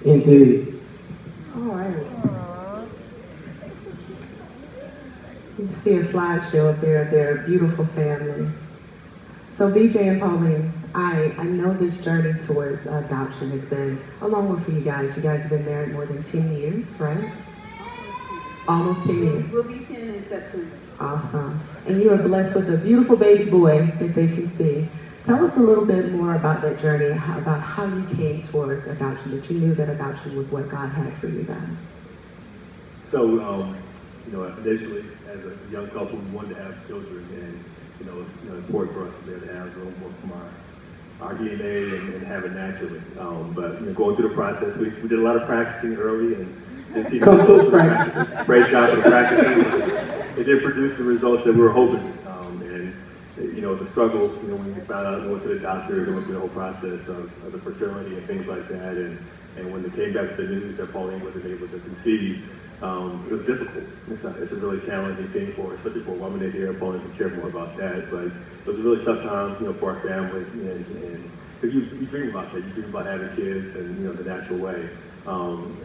Indeed. All right. You can see a slideshow of their beautiful family. So BJ and Pauline, I know this journey towards adoption has been a long one for you guys. You guys have been married more than 10 years, right? Almost 10 years. We'll be 10 in September. Awesome. And you are blessed with a beautiful baby boy that they can see. Tell us a little bit more about that journey, about how you came towards adoption, that you knew that adoption was what God had for you guys. So, initially, as a young couple, we wanted to have children, and it's important for us to be able to have a little more from our DNA and have it naturally. But going through the process, we did a lot of practicing early, and since praise God for the practicing, it did produce the results that we were hoping. The struggle, when we found out, we went to the doctors, and went through the whole process of the fertility and things like that, and when they came back with the news that Pauline wasn't able to conceive, it was difficult. It's a really challenging thing especially for a woman to hear. Pauline can share more about that, but it was a really tough time, for our family, and because you dream about that, you dream about having kids and the natural way.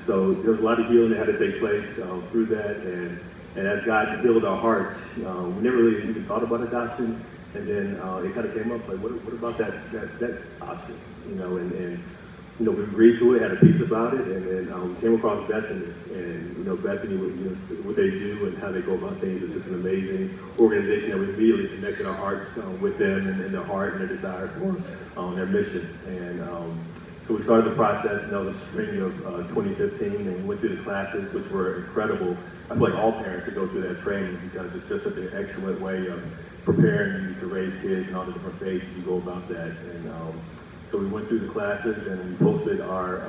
So there was a lot of healing that had to take place through that, and as God healed our hearts, we never really even thought about adoption, and then it kind of came up like, what about that option, and we agreed to it, had a piece about it, and then came across Bethany, and Bethany, what they do and how they go about things is just an amazing organization that we immediately connected our hearts with them and their heart and their desire for their mission, and so we started the process in the spring of 2015, and we went through the classes, which were incredible. I feel like all parents should go through that training because it's just such an excellent way of preparing you to raise kids and all the different phases you go about that. And so we went through the classes, and we posted our,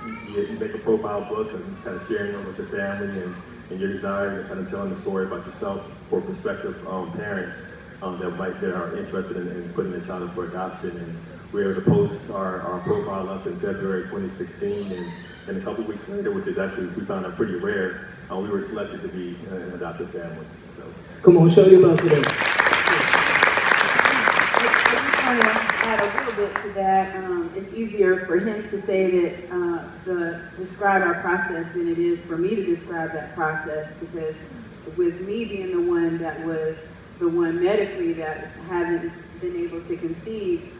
you make a profile book and kind of sharing them with your family and your desire, and kind of telling the story about yourself for prospective parents that are interested in putting their child up for adoption. And we were able to post our profile up in February 2016, and a couple of weeks later, which is actually, we found out pretty rare, we were selected to be an adoptive family. So. Come on, show your love to them. I just want to add a little bit to that. It's easier for him to say that, to describe our process than it is for me to describe that process, because with me being the one that was the one medically that hasn't been able to conceive,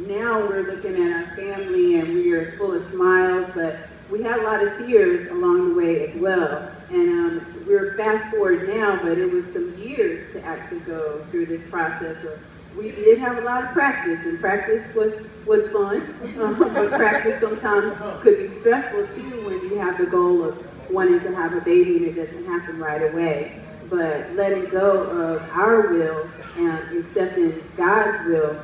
now we're looking at our family and we are full of smiles, but we had a lot of tears along the way as well. And we're fast forward now, but it was some years to actually go through this process. We did have a lot of practice, and practice was fun, but practice sometimes could be stressful too when you have the goal of wanting to have a baby and it doesn't happen right away. But letting go of our will and accepting God's will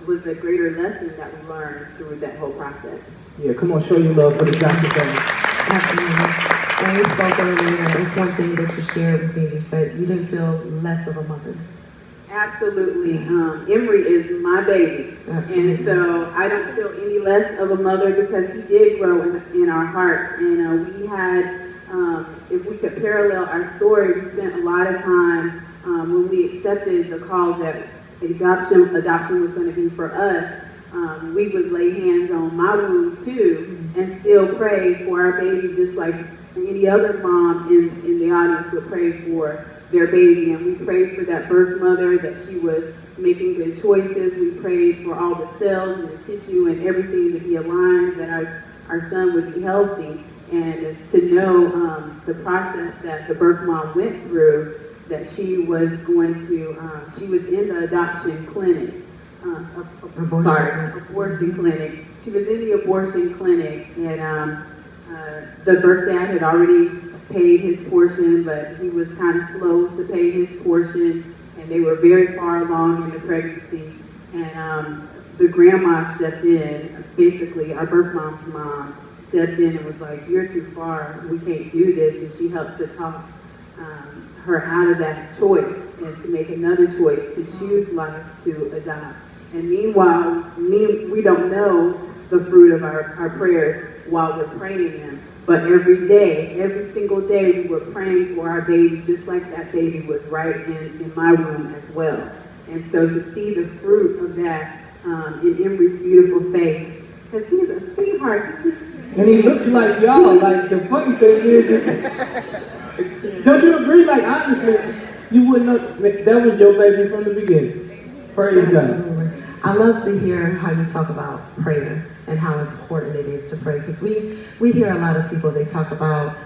was the greater lesson that we learned through that whole process. Yeah, come on, show your love for the Johnson family. Absolutely. When we spoke earlier, it's one thing that you shared with me. You said you didn't feel less of a mother. Absolutely. Emery is my baby. Absolutely. And so I don't feel any less of a mother because he did grow in our hearts. And we had, if we could parallel our story, we spent a lot of time when we accepted the call that adoption was going to be for us. We would lay hands on my womb too and still pray for our baby just like any other mom in the audience would pray for their baby. And we prayed for that birth mother, that she was making good choices. We prayed for all the cells and the tissue and everything to be aligned, that our son would be healthy. And to know the process that the birth mom went through, that she was going to, she was in the adoption clinic. Abortion clinic. She was in the abortion clinic, and the birth dad had already paid his portion, but he was kind of slow to pay his portion, and they were very far along in the pregnancy. And the grandma stepped in, basically our birth mom's mom stepped in and was like, "You're too far, we can't do this," and she helped to talk her out of that choice and to make another choice, to choose life, to adopt. And meanwhile, we don't know the fruit of our prayers while we're praying them. But every day, every single day, we were praying for our baby, just like that baby was right in my womb as well. And so to see the fruit of that in Emery's beautiful face, because he's a sweetheart. And he looks like y'all. Like, the funny thing is, don't you agree? Like, honestly, you wouldn't know that was your baby from the beginning. Praise God. Absolutely. I love to hear how you talk about prayer and how important it is to pray, because we hear a lot of people, they talk about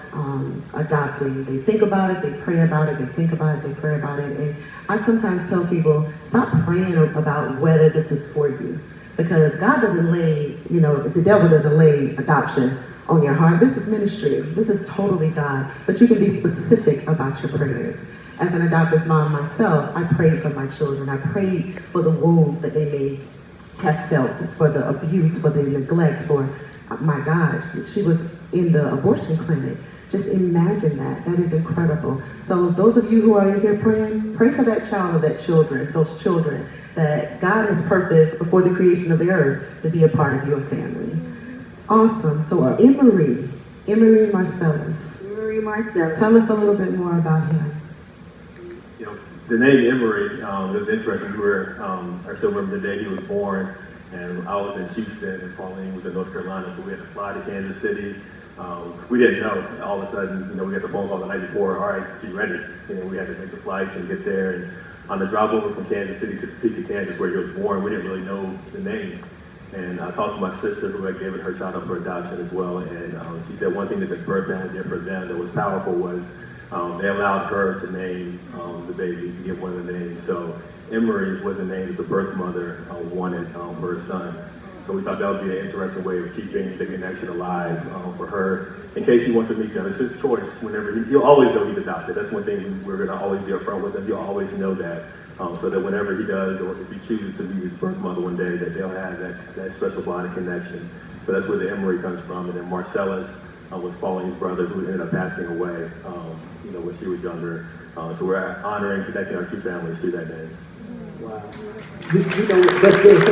adopting. They think about it, they pray about it, they think about it, they pray about it. And I sometimes tell people, stop praying about whether this is for you, because God doesn't lay, the devil doesn't lay adoption on your heart. This is ministry. This is totally God. But you can be specific about your prayers. As an adoptive mom myself, I prayed for my children. I prayed for the wounds that they may have felt, for the abuse, for the neglect, for, my gosh, she was in the abortion clinic. Just imagine that. That is incredible. So those of you who are in here praying, pray for that child or those children, that God has purposed before the creation of the earth to be a part of your family. Awesome. So Emery Marcellus. Emery Marcellus. Tell us a little bit more about him. The name Emery, it was interesting. I still remember the day he was born, and I was in Houston, and Pauline was in North Carolina, so we had to fly to Kansas City. We didn't know. All of a sudden, we got the phone call the night before. All right, she's ready. We had to make the flights and get there. And on the drive over from Kansas City to Topeka, Kansas, where he was born, we didn't really know the name. And I talked to my sister, who had given her child up for adoption as well. And she said one thing that the birth family did for them that was powerful was they allowed her to name the baby, to give one of the names. So Emery was the name that the birth mother wanted for her son. So we thought that would be an interesting way of keeping the connection alive for her, in case he wants to meet them. It's his choice. He'll always know he's adopted. That's one thing we're going to always be upfront with him. He'll always know that, so that whenever he does, or if he chooses to meet his birth mother one day, that they'll have that special bond connection. So that's where the Emery comes from. And then Marcellus was Pauline's brother, who ended up passing away, when she was younger. So we're honoring, connecting our two families through that name. Wow. That's good.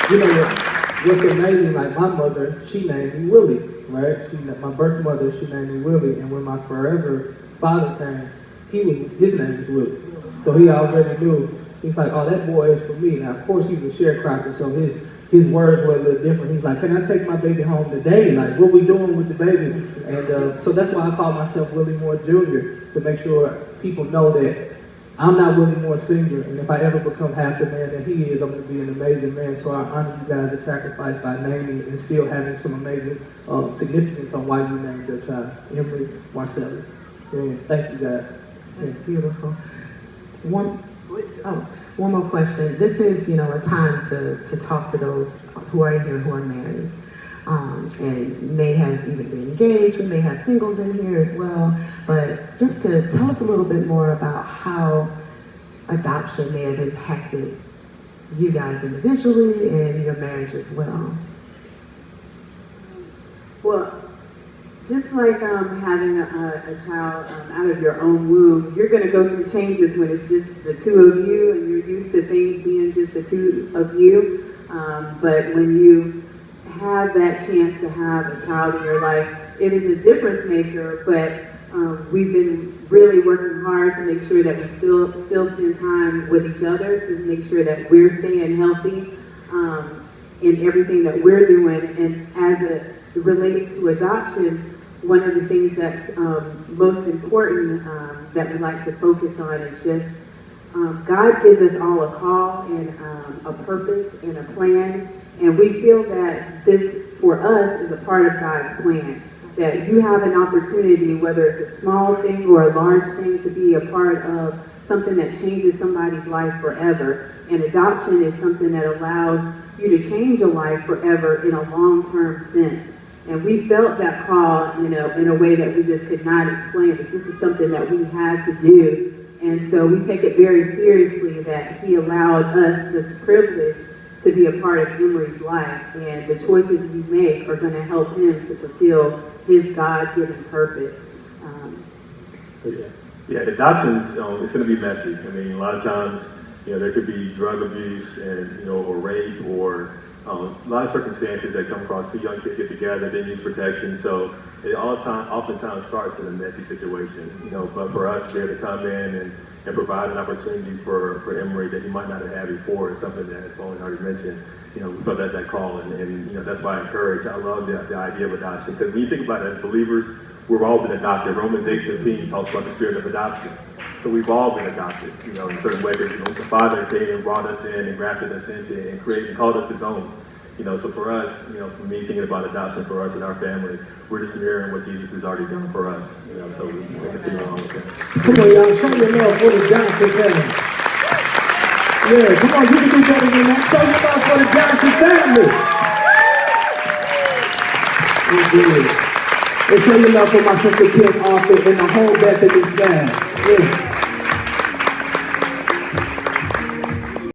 So what's amazing, like my mother, she named me Willie, right? My birth mother, she named me Willie, and when my forever father came, his name was Willie. So he already knew. He's like, oh, that boy is for me. Now, of course, he's a sharecropper, so his words were a little different. He's like, can I take my baby home today? Like, what we doing with the baby? And so that's why I call myself Willie Moore Jr., to make sure people know that I'm not Willie Moore Sr., and if I ever become half the man that he is, I'm going to be an amazing man. So I honor you guys' sacrifice by naming and still having some amazing significance on why you named your child, Emery Marcellus. Yeah, thank you, guys. That's beautiful. One more question. This is, a time to talk to those who are in here who are married. And may have even been engaged. We may have singles in here as well. But just to tell us a little bit more about how adoption may have impacted you guys individually and your marriage as well. Well, just like having a child out of your own womb, you're going to go through changes when it's just the two of you, and you're used to things being just the two of you. But when you have that chance to have a child in your life, it is a difference maker. But we've been really working hard to make sure that we still spend time with each other, to make sure that we're staying healthy in everything that we're doing. And as it relates to adoption, one of the things that's most important that we like to focus on is just God gives us all a call and a purpose and a plan. And we feel that this, for us, is a part of God's plan. That you have an opportunity, whether it's a small thing or a large thing, to be a part of something that changes somebody's life forever. And adoption is something that allows you to change your life forever in a long-term sense. And we felt that call, in a way that we just could not explain, but this is something that we had to do. And so we take it very seriously that He allowed us this privilege to be a part of Emery's life, and the choices we make are going to help him to fulfill his God-given purpose. Yeah, adoption is going to be messy. I mean, a lot of times, there could be drug abuse and or rape, or a lot of circumstances that come across. Two young kids get together, they use protection, so it oftentimes starts in a messy situation. But for us to be able to come in and provide an opportunity for Emory that he might not have had before. It's something that, as Pauline already mentioned, we felt that call, and that's why I encourage. I love the idea of adoption, because when you think about it as believers, we've all been adopted. Romans 8:15 talks about the spirit of adoption. So we've all been adopted, in certain ways. The Father came and brought us in and grafted us into and created and called us His own. So for us, for me thinking about adoption for us and our family, we're just mirroring what Jesus has already done for us. So we continue along with that. Come on, y'all, show your love for the Johnson family. Yeah, come on, you can do better than that. Show your love for the Johnson family. And show your love for my sister Kim Arthur and the whole Bethany staff. Yeah.